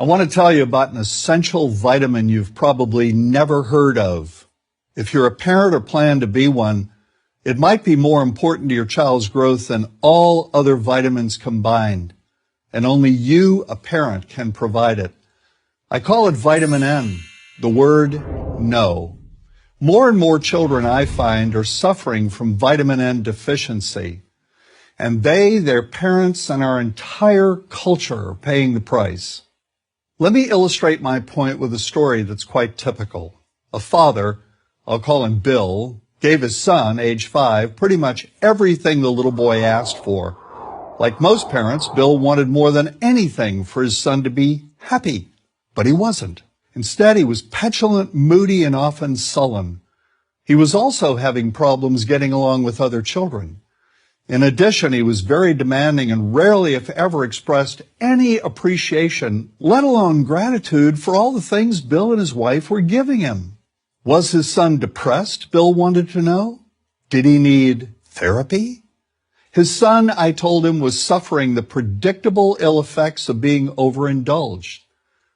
I want to tell you about an essential vitamin you've probably never heard of. If you're a parent or plan to be one, it might be more important to your child's growth than all other vitamins combined, and only you, a parent, can provide it. I call it vitamin N, the word no. More and more children, I find, are suffering from vitamin N deficiency, and they, their parents, and our entire culture are paying the price. Let me illustrate my point with a story that's quite typical. A father, I'll call him Bill, gave his son, age 5, pretty much everything the little boy asked for. Like most parents, Bill wanted more than anything for his son to be happy, but he wasn't. Instead, he was petulant, moody, and often sullen. He was also having problems getting along with other children. In addition, he was very demanding and rarely, if ever, expressed any appreciation, let alone gratitude, for all the things Bill and his wife were giving him. Was his son depressed, Bill wanted to know? Did he need therapy? His son, I told him, was suffering the predictable ill effects of being overindulged.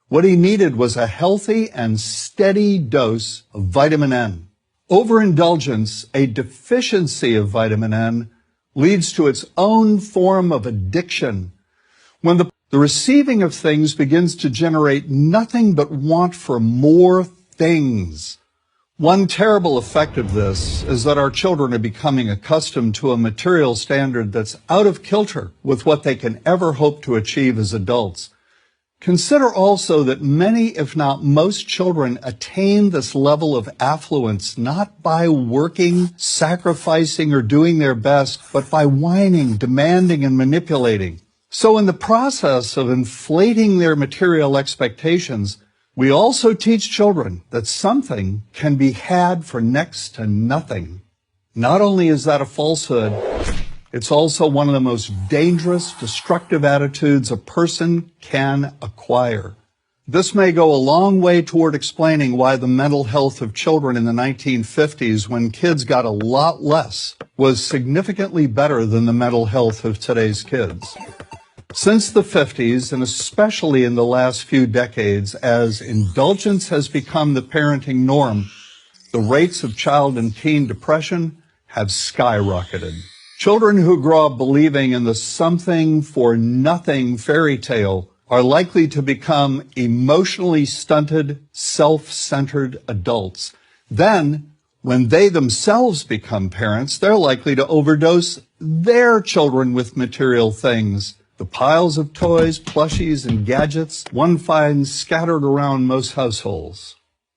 What he needed was a healthy and steady dose of vitamin N. Overindulgence, a deficiency of vitamin N, leads to its own form of addiction. When the receiving of things begins to generate nothing but want for more things. One terrible effect of this is that our children are becoming accustomed to a material standard that's out of kilter with what they can ever hope to achieve as adults. Consider also that many, if not most, children attain this level of affluence not by working, sacrificing, or doing their best, but by whining, demanding, and manipulating. So in the process of inflating their material expectations, we also teach children that something can be had for next to nothing. Not only is that a falsehood, it's also one of the most dangerous, destructive attitudes a person can acquire. This may go a long way toward explaining why the mental health of children in the 1950s, when kids got a lot less, was significantly better than the mental health of today's kids. Since the 50s, and especially in the last few decades, as indulgence has become the parenting norm, the rates of child and teen depression have skyrocketed. Children who grow up believing in the something for nothing fairy tale are likely to become emotionally stunted, self-centered adults. Then, when they themselves become parents, they're likely to overdose their children with material things. The piles of toys, plushies, and gadgets one finds scattered around most households.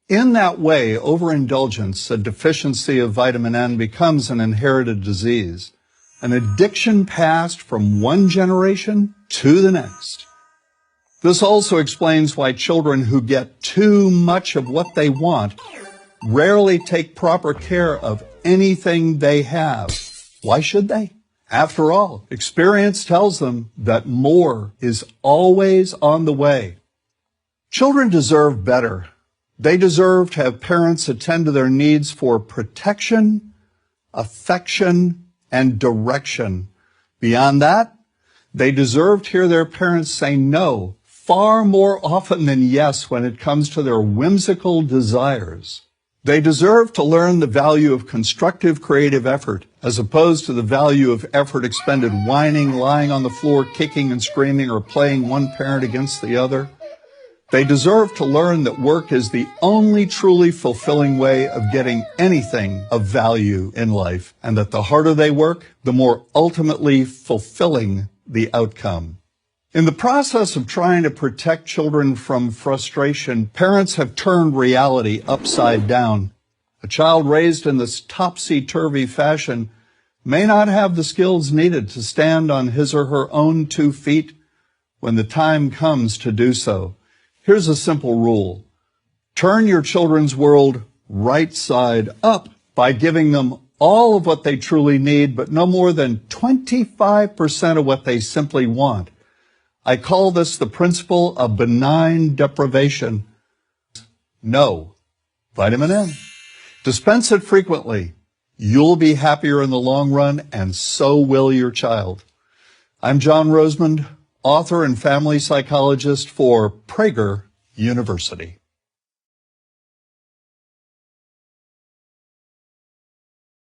In that way, overindulgence, a deficiency of vitamin N, becomes an inherited disease. An addiction passed from one generation to the next. This also explains why children who get too much of what they want rarely take proper care of anything they have. Why should they? After all, experience tells them that more is always on the way. Children deserve better. They deserve to have parents attend to their needs for protection, affection, and direction. Beyond that, they deserve to hear their parents say no far more often than yes when it comes to their whimsical desires. They deserve to learn the value of constructive creative effort as opposed to the value of effort expended whining, lying on the floor, kicking and screaming, or playing one parent against the other. They deserve to learn that work is the only truly fulfilling way of getting anything of value in life, and that the harder they work, the more ultimately fulfilling the outcome. In the process of trying to protect children from frustration, parents have turned reality upside down. A child raised in this topsy-turvy fashion may not have the skills needed to stand on his or her own 2 feet when the time comes to do so. Here's a simple rule. Turn your children's world right side up by giving them all of what they truly need, but no more than 25% of what they simply want. I call this the principle of benign deprivation. No. Vitamin N. Dispense it frequently. You'll be happier in the long run, and so will your child. I'm John Rosemond, author and family psychologist for Prager University.